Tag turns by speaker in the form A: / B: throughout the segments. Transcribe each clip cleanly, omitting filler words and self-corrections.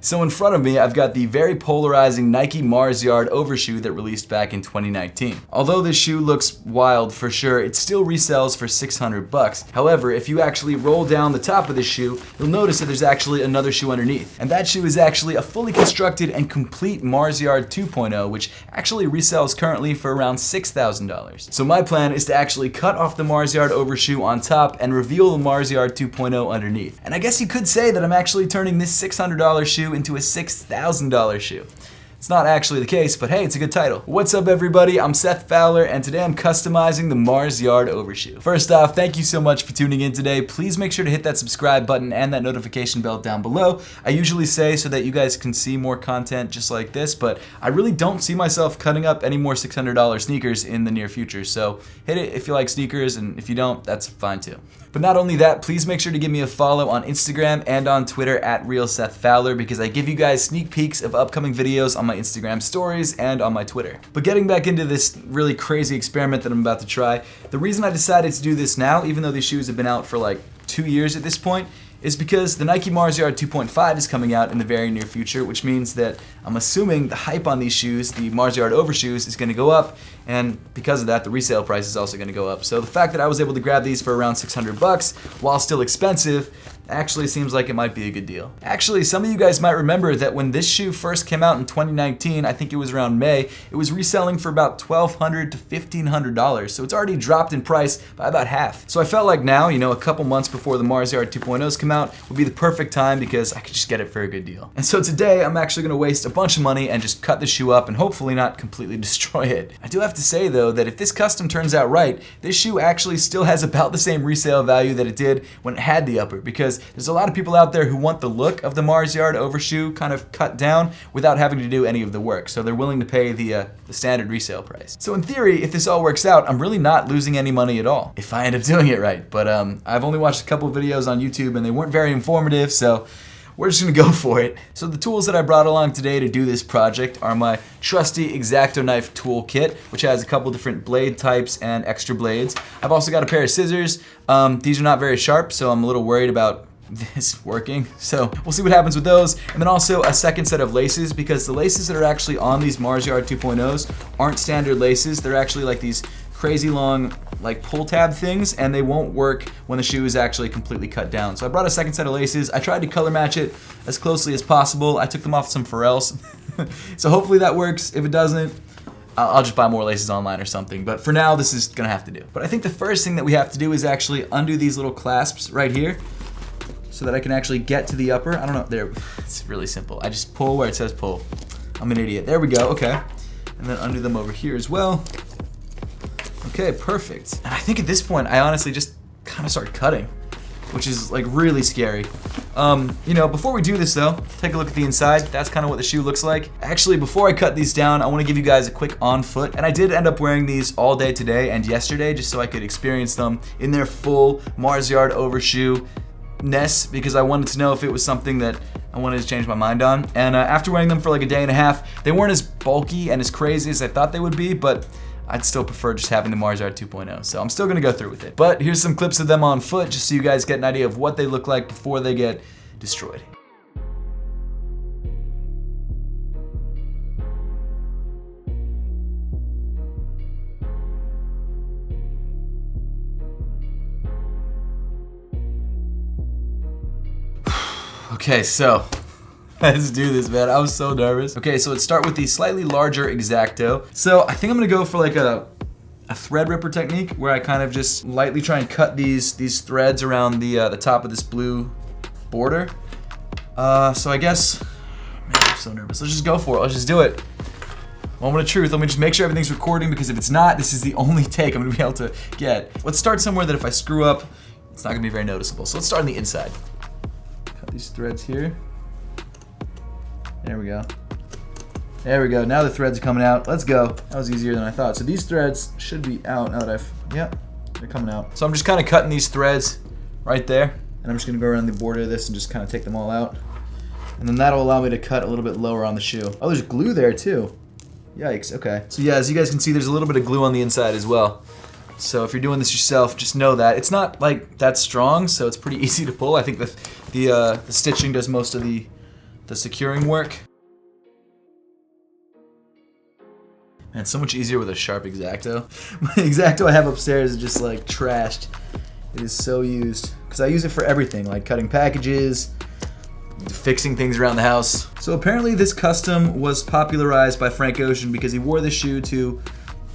A: So in front of me, I've got the very polarizing Nike Mars Yard Overshoe that released back in 2019. Although this shoe looks wild for sure, it still resells for 600 bucks. However, if you actually roll down the top of this shoe, you'll notice that there's actually another shoe underneath. And that shoe is actually a fully constructed and complete Mars Yard 2.0, which actually resells currently for around $6,000. So my plan is to actually cut off the Mars Yard Overshoe on top and reveal the Mars Yard 2.0 underneath. And I guess you could say that I'm actually turning this $600 shoe into a $6,000 shoe. It's not actually the case, but hey, it's a good title. What's up everybody, I'm Seth Fowler, and today I'm customizing the Mars Yard Overshoe. First off, thank you so much for tuning in today. Please make sure to hit that subscribe button and that notification bell down below. I usually say so that you guys can see more content just like this, but I really don't see myself cutting up any more $600 sneakers in the near future, so hit it if you like sneakers, and if you don't, that's fine too. But not only that, please make sure to give me a follow on Instagram and on Twitter at RealSethFowler, because I give you guys sneak peeks of upcoming videos on my Instagram stories and on my Twitter. But getting back into this really crazy experiment that I'm about to try, the reason I decided to do this now, even though these shoes have been out for like 2 years at this point, is because the Nike Mars Yard 2.5 is coming out in the very near future, which means that I'm assuming the hype on these shoes, the Mars Yard Overshoes, is going to go up, and because of that, the resale price is also going to go up. So the fact that I was able to grab these for around 600 bucks, while still expensive, actually seems like it might be a good deal. Actually, some of you guys might remember that when this shoe first came out in 2019, I think it was around May, it was reselling for about $1,200 to $1,500, so it's already dropped in price by about half. So I felt like now, you know, a couple months before the Mars Yard 2.0s come out would be the perfect time because I could just get it for a good deal. And so today, I'm actually gonna waste a bunch of money and just cut the shoe up and hopefully not completely destroy it. I do have to say though, that if this custom turns out right, this shoe actually still has about the same resale value that it did when it had the upper, because there's a lot of people out there who want the look of the Mars Yard Overshoe kind of cut down without having to do any of the work, so they're willing to pay the standard resale price. So in theory, if this all works out, I'm really not losing any money at all, if I end up doing it right. But I've only watched a couple of videos on YouTube and they weren't very informative, so we're just gonna go for it. So the tools that I brought along today to do this project are my trusty X-Acto knife toolkit, which has a couple different blade types and extra blades. I've also got a pair of scissors. These are not very sharp, so I'm a little worried about this working, so we'll see what happens with those. And then also a second set of laces, because the laces that are actually on these Mars Yard 2.0s aren't standard laces. They're actually like these crazy long like pull tab things, and they won't work when the shoe is actually completely cut down. So I brought a second set of laces. I tried to color match it as closely as possible. I took them off some Pharrells. So hopefully that works. If it doesn't, I'll just buy more laces online or something, but for now this is gonna have to do. But I think the first thing that we have to do is actually undo these little clasps right here, so that I can actually get to the upper. I don't know, there, it's really simple. I just pull where it says pull. I'm an idiot. There we go, okay. And then undo them over here as well. Okay, perfect. And I think at this point, I honestly just kind of start cutting, which is like really scary. You know, before we do this though, take a look at the inside. That's kind of what the shoe looks like. Actually, before I cut these down, I want to give you guys a quick on foot. And I did end up wearing these all day today and yesterday, just so I could experience them in their full Mars Yard Overshoe ness, because I wanted to know if it was something that I wanted to change my mind on. And after wearing them for like a day and a half, they weren't as bulky and as crazy as I thought they would be, but I'd still prefer just having the Mars Yard 2.0, so I'm still gonna go through with it. But here's some clips of them on foot, just so you guys get an idea of what they look like before they get destroyed. Okay, so let's do this, man. I was so nervous. Okay, so let's start with the slightly larger X-Acto. So I think I'm gonna go for like a thread ripper technique, where I kind of just lightly try and cut these threads around the top of this blue border. So I guess, man, I'm so nervous. Let's just go for it. Let's just do it. Moment of truth. Let me just make sure everything's recording, because if it's not, this is the only take I'm gonna be able to get. Let's start somewhere that if I screw up, it's not gonna be very noticeable. So let's start on the inside. Cut these threads here. There we go. There we go. Now the threads are coming out. Let's go. That was easier than I thought. So these threads should be out now that yep, they're coming out. So I'm just kind of cutting these threads right there, and I'm just gonna go around the border of this and just kind of take them all out. And then that'll allow me to cut a little bit lower on the shoe. Oh, there's glue there too. Yikes, okay. So yeah, as you guys can see, there's a little bit of glue on the inside as well. So if you're doing this yourself, just know that. It's not like that strong, so it's pretty easy to pull. I think the stitching does most of the the securing work. And it's so much easier with a sharp X-Acto. My X-Acto I have upstairs is just like trashed. It is so used. Because I use it for everything, like cutting packages, fixing things around the house. So apparently this custom was popularized by Frank Ocean because he wore this shoe to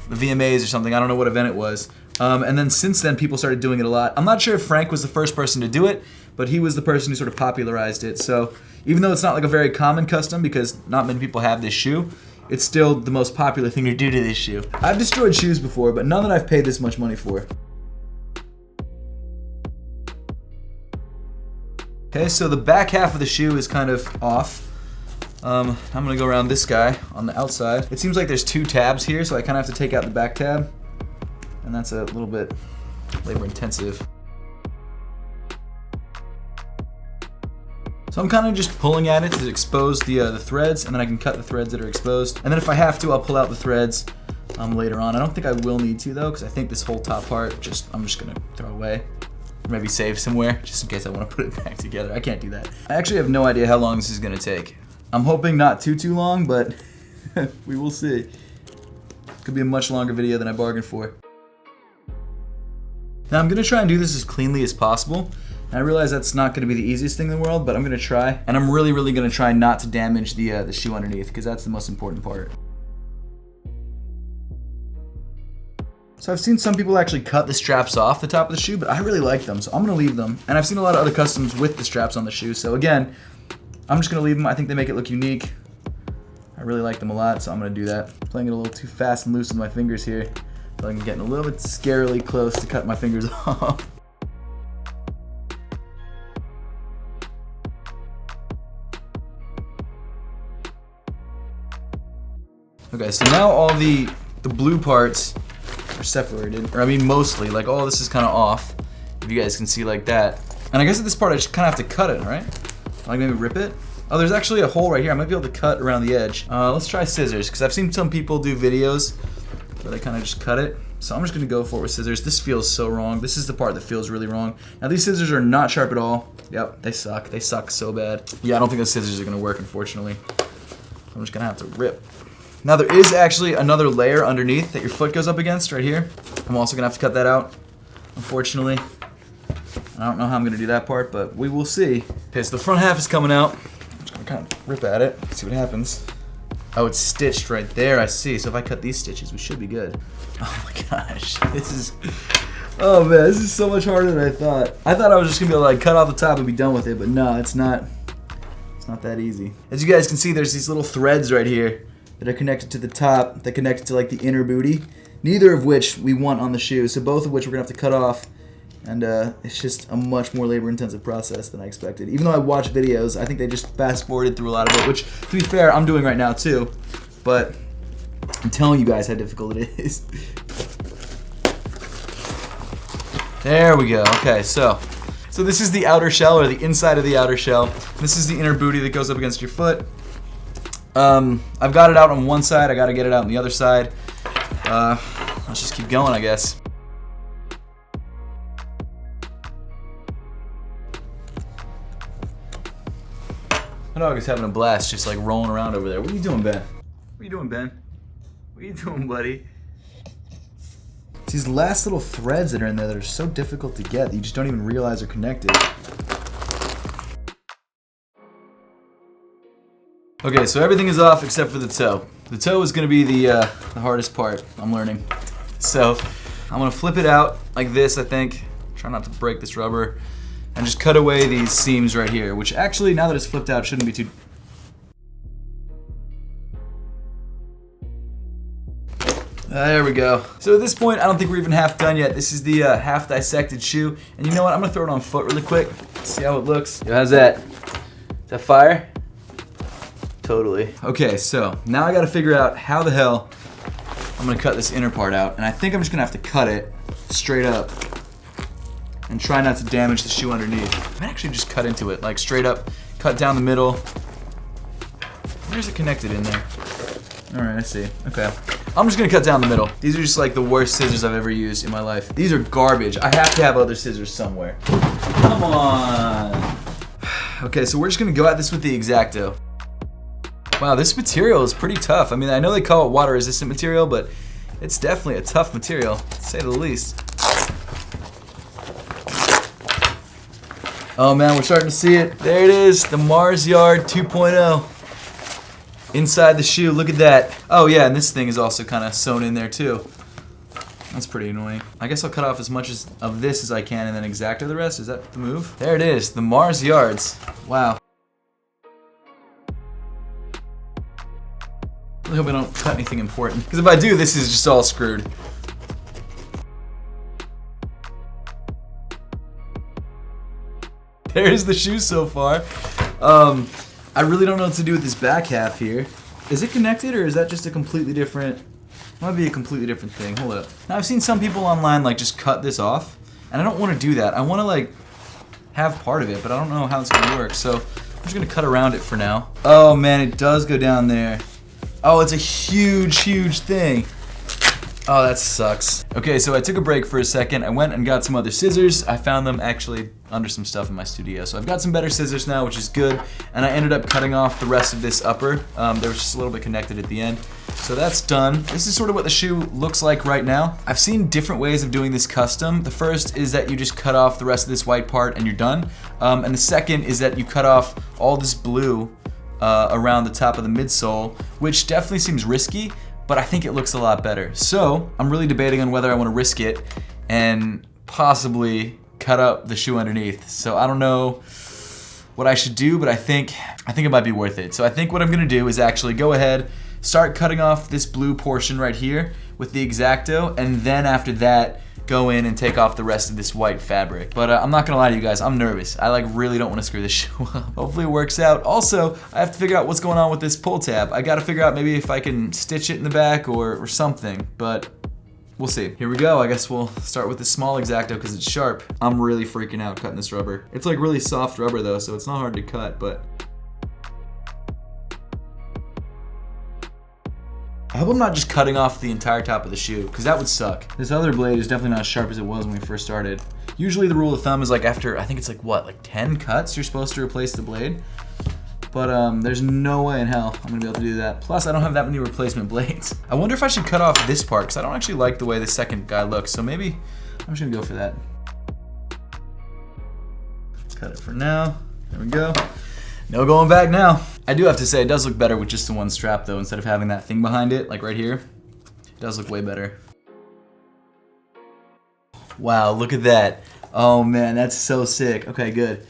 A: the VMAs or something. I don't know what event it was. And then since then people started doing it a lot. I'm not sure if Frank was the first person to do it, but he was the person who sort of popularized it. So even though it's not like a very common custom because not many people have this shoe, it's still the most popular thing to do to this shoe. I've destroyed shoes before, but none that I've paid this much money for. Okay, so the back half of the shoe is kind of off. I'm gonna go around this guy on the outside. It seems like there's two tabs here, so I kind of have to take out the back tab. And that's a little bit labor intensive. So I'm kind of just pulling at it to expose the threads, and then I can cut the threads that are exposed. And then if I have to, I'll pull out the threads later on. I don't think I will need to though, because I think this whole top part, I'm just gonna throw away. Or maybe save somewhere, just in case I want to put it back together. I can't do that. I actually have no idea how long this is gonna take. I'm hoping not too long, but we will see. Could be a much longer video than I bargained for. Now I'm gonna try and do this as cleanly as possible. And I realize that's not gonna be the easiest thing in the world, but I'm gonna try. And I'm really gonna try not to damage the shoe underneath, because that's the most important part. So I've seen some people actually cut the straps off the top of the shoe, but I really like them, so I'm gonna leave them. And I've seen a lot of other customs with the straps on the shoe, so again, I'm just gonna leave them. I think they make it look unique. I really like them a lot, so I'm gonna do that. I'm playing it a little too fast and loose with my fingers here. So I'm getting a little bit scarily close to cut my fingers off. Okay, so now all the blue parts are separated, or I mean mostly, like all this is kind of off, if you guys can see like that. And I guess at this part I just kind of have to cut it, right? Like maybe rip it? Oh, there's actually a hole right here. I might be able to cut around the edge. Let's try scissors, because I've seen some people do videos where they kind of just cut it. So I'm just gonna go for it with scissors. This feels so wrong. This is the part that feels really wrong. Now these scissors are not sharp at all. Yep, they suck. They suck so bad. Yeah, I don't think those scissors are gonna work, unfortunately. I'm just gonna have to rip. Now there is actually another layer underneath that your foot goes up against right here. I'm also gonna have to cut that out, unfortunately. I don't know how I'm gonna do that part, but we will see. Okay, so the front half is coming out. I'm just gonna kind of rip at it, see what happens. Oh, it's stitched right there, I see. So if I cut these stitches, we should be good. Oh my gosh, this is, oh man, this is so much harder than I thought. I thought I was just gonna be able to like cut off the top and be done with it, but no, it's not that easy. As you guys can see, there's these little threads right here that are connected to the top, that connect to like the inner booty, neither of which we want on the shoe, so both of which we're gonna have to cut off, and it's just a much more labor-intensive process than I expected. Even though I watched videos, I think they just fast-forwarded through a lot of it, which, to be fair, I'm doing right now too, but I'm telling you guys how difficult it is. There we go. Okay, so this is the outer shell, or the inside of the outer shell. This is the inner booty that goes up against your foot. I've got it out on one side, I gotta get it out on the other side. Let's just keep going, I guess. My dog is having a blast just like rolling around over there. What are you doing, Ben? What are you doing, Ben? What are you doing, buddy? It's these last little threads that are in there that are so difficult to get that you just don't even realize are connected. Okay, so everything is off except for the toe. The toe is going to be the hardest part, I'm learning. So I'm going to flip it out like this, I think. Try not to break this rubber. And just cut away these seams right here, which actually, now that it's flipped out, shouldn't be too... There we go. So at this point, I don't think we're even half done yet. This is the half dissected shoe. And you know what? I'm going to throw it on foot really quick. See how it looks. Yo, how's that? Is that fire? Totally. Okay, so now I gotta figure out how the hell I'm gonna cut this inner part out, and I think I'm just gonna have to cut it straight up and try not to damage the shoe underneath. I might actually just cut into it, like straight up, cut down the middle. Where's it connected in there? All right, I see. Okay. I'm just gonna cut down the middle. These are just like the worst scissors I've ever used in my life. These are garbage. I have to have other scissors somewhere. Come on. Okay, so we're just gonna go at this with the X-Acto. Wow, this material is pretty tough. I mean, I know they call it water resistant material, but it's definitely a tough material, to say the least. Oh man, we're starting to see it. There it is, the Mars Yard 2.0. Inside the shoe, look at that. Oh yeah, and this thing is also kind of sewn in there too. That's pretty annoying. I guess I'll cut off as much of this as I can and then X-Acto the rest. Is that the move? There it is, the Mars Yards. Wow. I hope I don't cut anything important, because if I do, this is just all screwed. There's the shoe so far. I really don't know what to do with this back half here. Is it connected, or is that just a completely different... Might be a completely different thing. Hold up. Now I've seen some people online like just cut this off, and I don't want to do that. I want to like have part of it, but I don't know how it's gonna work. So I'm just gonna cut around it for now. Oh man, it does go down there. Oh, it's a huge, huge thing. Oh, that sucks. Okay, so I took a break for a second. I went and got some other scissors. I found them actually under some stuff in my studio. So I've got some better scissors now, which is good. And I ended up cutting off the rest of this upper. There was just a little bit connected at the end. So that's done. This is sort of what the shoe looks like right now. I've seen different ways of doing this custom. The first is that you just cut off the rest of this white part and you're done. And the second is that you cut off all this blue around the top of the midsole, which definitely seems risky, but I think it looks a lot better. So I'm really debating on whether I want to risk it and possibly cut up the shoe underneath. So I don't know what I should do, but I think it might be worth it. So I think what I'm gonna do is actually go ahead, start cutting off this blue portion right here with the X-Acto, and then after that, go in and take off the rest of this white fabric. But I'm not gonna lie to you guys, I'm nervous. I like really don't wanna screw this shoe up. Hopefully it works out. Also, I have to figure out what's going on with this pull tab. I gotta figure out maybe if I can stitch it in the back or something, but we'll see. Here we go, I guess we'll start with the small X-Acto because it's sharp. I'm really freaking out cutting this rubber. It's like really soft rubber though, so it's not hard to cut, but I hope I'm not just cutting off the entire top of the shoe, because that would suck. This other blade is definitely not as sharp as it was when we first started. Usually the rule of thumb is like after, I think it's like what, like 10 cuts you're supposed to replace the blade? But there's no way in hell I'm gonna be able to do that. Plus I don't have that many replacement blades. I wonder if I should cut off this part, because I don't actually like the way the second guy looks, so maybe I'm just gonna go for that. Cut it for now, there we go. No going back now. I do have to say, it does look better with just the one strap though, instead of having that thing behind it, like right here. It does look way better. Wow, look at that. Oh man, that's so sick. Okay, good.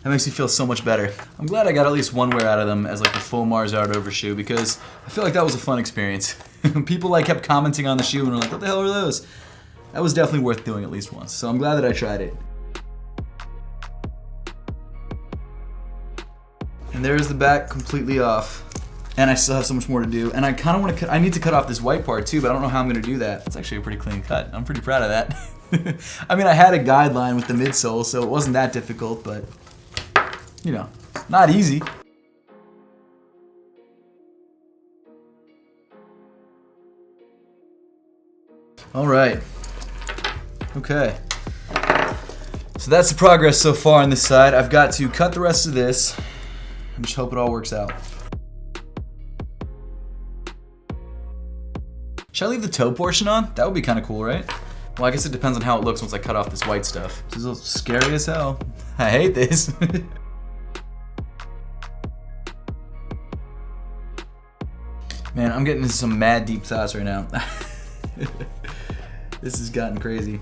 A: That makes me feel so much better. I'm glad I got at least one wear out of them as like the full Mars Yard Overshoe, because I feel like that was a fun experience. People like kept commenting on the shoe and were like, what the hell are those? That was definitely worth doing at least once, so I'm glad that I tried it. And there's the back completely off. And I still have so much more to do. And I kind of want to cut, I need to cut off this white part too, but I don't know how I'm going to do that. It's actually a pretty clean cut. I'm pretty proud of that. I mean, I had a guideline with the midsole, so it wasn't that difficult, but you know, not easy. All right. Okay. So that's the progress so far on this side. I've got to cut the rest of this and just hope it all works out. Should I leave the toe portion on? That would be kind of cool, right? Well, I guess it depends on how it looks once I cut off this white stuff. This is scary as hell. I hate this. Man, I'm getting into some mad deep thoughts right now. This has gotten crazy.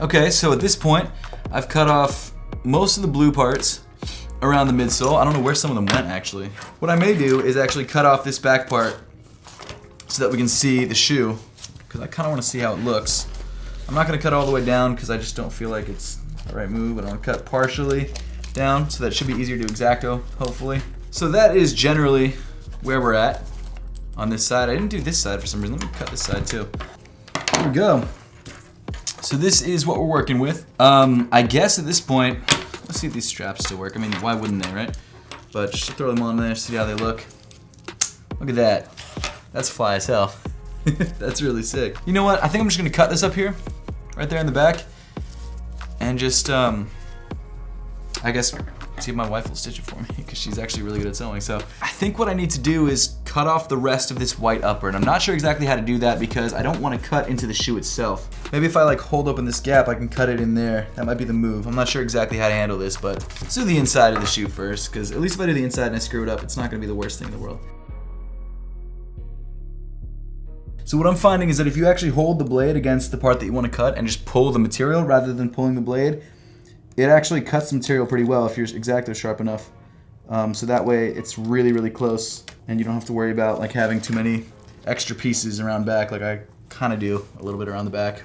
A: Okay, so at this point, I've cut off most of the blue parts around the midsole. I don't know where some of them went actually. What I may do is actually cut off this back part so that we can see the shoe, because I kind of want to see how it looks. I'm not going to cut all the way down because I just don't feel like it's the right move, but I'm going to cut partially down so that it should be easier to X-Acto, hopefully. So that is generally where we're at on this side. I didn't do this side for some reason. Let me cut this side too. Here we go. So this is what we're working with. I guess at this point, let's see if these straps still work. I mean, why wouldn't they, right? But just throw them on there, see how they look. Look at that. That's fly as hell. That's really sick. You know what? I think I'm just gonna cut this up here, right there in the back. and just, I guess, see if my wife will stitch it for me, because she's actually really good at sewing. So I think what I need to do is cut off the rest of this white upper, and I'm not sure exactly how to do that because I don't want to cut into the shoe itself. Maybe if I like hold open this gap, I can cut it in there. That might be the move. I'm not sure exactly how to handle this, but let's do the inside of the shoe first, because at least if I do the inside and I screw it up, it's not going to be the worst thing in the world. So what I'm finding is that if you actually hold the blade against the part that you want to cut and just pull the material rather than pulling the blade, it actually cuts the material pretty well if your X-Acto sharp enough. So that way it's really, really close and you don't have to worry about like having too many extra pieces around back like I kind of do a little bit around the back.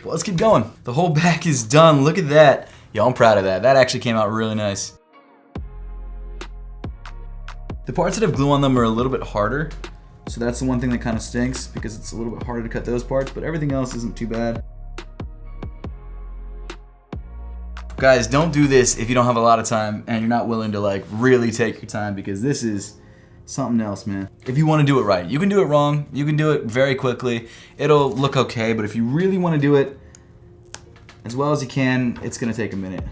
A: Well, let's keep going. The whole back is done. Look at that. Yo, I'm proud of that. That actually came out really nice. The parts that have glue on them are a little bit harder. So that's the one thing that kind of stinks because it's a little bit harder to cut those parts, but everything else isn't too bad. Guys, don't do this if you don't have a lot of time and you're not willing to like really take your time, because this is something else, man. If you want to do it right, you can do it wrong, you can do it very quickly, it'll look okay, but if you really want to do it as well as you can, it's gonna take a minute.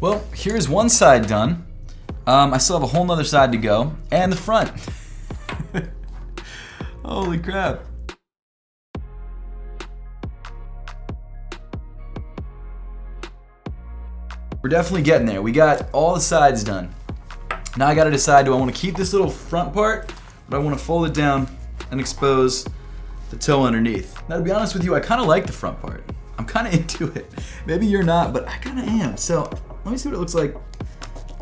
A: Well, here's one side done. I still have a whole nother side to go, and the front. Holy crap. We're definitely getting there. We got all the sides done. Now I gotta decide, do I wanna keep this little front part, or do I wanna fold it down and expose the toe underneath? Now to be honest with you, I kinda like the front part. I'm kinda into it. Maybe you're not, but I kinda am. So let me see what it looks like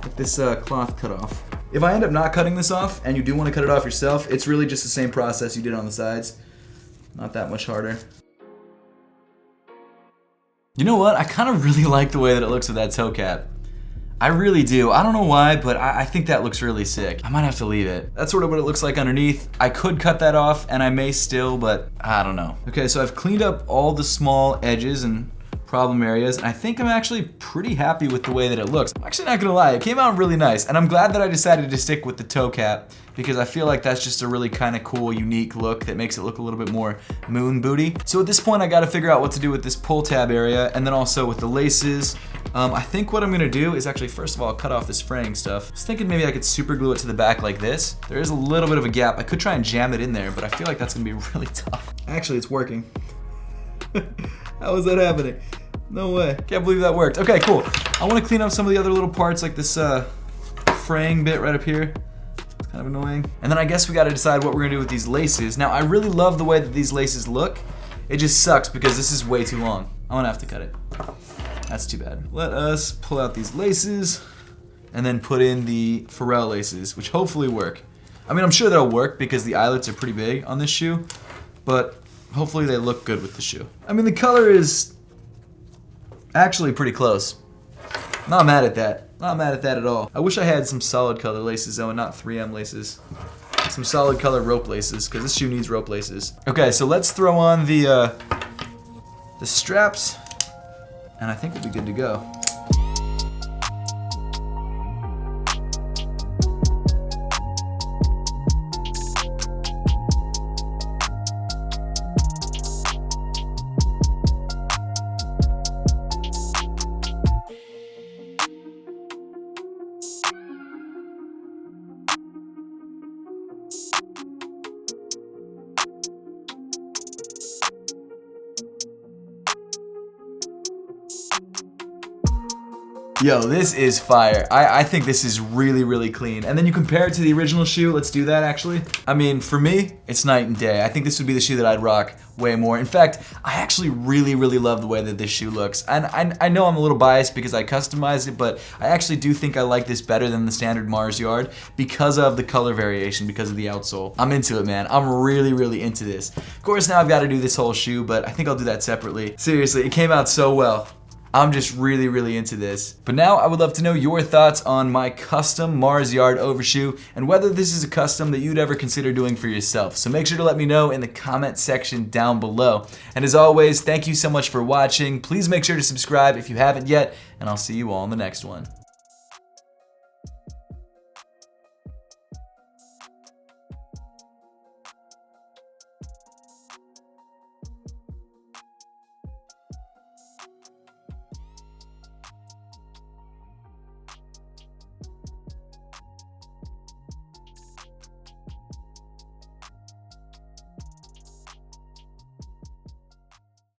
A: with this cloth cut off. If I end up not cutting this off and you do want to cut it off yourself, it's really just the same process you did on the sides. Not that much harder. You know what? I kind of really like the way that it looks with that toe cap. I really do. I don't know why, but I think that looks really sick. I might have to leave it. That's sort of what it looks like underneath. I could cut that off and I may still, but I don't know. Okay, so I've cleaned up all the small edges and problem areas, and I think I'm actually pretty happy with the way that it looks. I'm actually not gonna lie, it came out really nice, and I'm glad that I decided to stick with the toe cap because I feel like that's just a really kind of cool, unique look that makes it look a little bit more moon booty. So at this point, I gotta figure out what to do with this pull tab area, and then also with the laces. I think what I'm gonna do is actually, first of all, cut off this fraying stuff. I was thinking maybe I could super glue it to the back like this. There is a little bit of a gap. I could try and jam it in there, but I feel like that's gonna be really tough. Actually, it's working. How is that happening? No way. Can't believe that worked. Okay, cool. I want to clean up some of the other little parts, like this fraying bit right up here. It's kind of annoying. And then I guess we got to decide what we're going to do with these laces. Now, I really love the way that these laces look. It just sucks because this is way too long. I'm going to have to cut it. That's too bad. Let us pull out these laces and then put in the Pharrell laces, which hopefully work. I mean, I'm sure they'll work because the eyelets are pretty big on this shoe, but hopefully they look good with the shoe. I mean, the color is actually pretty close. Not mad at that. Not mad at that at all. I wish I had some solid color laces though and not 3M laces. Some solid color rope laces, because this shoe needs rope laces. Okay, so let's throw on the straps, and I think we'll be good to go. Yo, this is fire. I think this is really, really clean. And then you compare it to the original shoe. Let's do that, actually. I mean, for me, it's night and day. I think this would be the shoe that I'd rock way more. In fact, I actually really, really love the way that this shoe looks. And I know I'm a little biased because I customized it, but I actually do think I like this better than the standard Mars Yard because of the color variation, because of the outsole. I'm into it, man. I'm really, really into this. Of course, now I've got to do this whole shoe, but I think I'll do that separately. Seriously, it came out so well. I'm just really, really into this. But now I would love to know your thoughts on my custom Mars Yard overshoe and whether this is a custom that you'd ever consider doing for yourself. So make sure to let me know in the comment section down below. And as always, thank you so much for watching. Please make sure to subscribe if you haven't yet, and I'll see you all in the next one.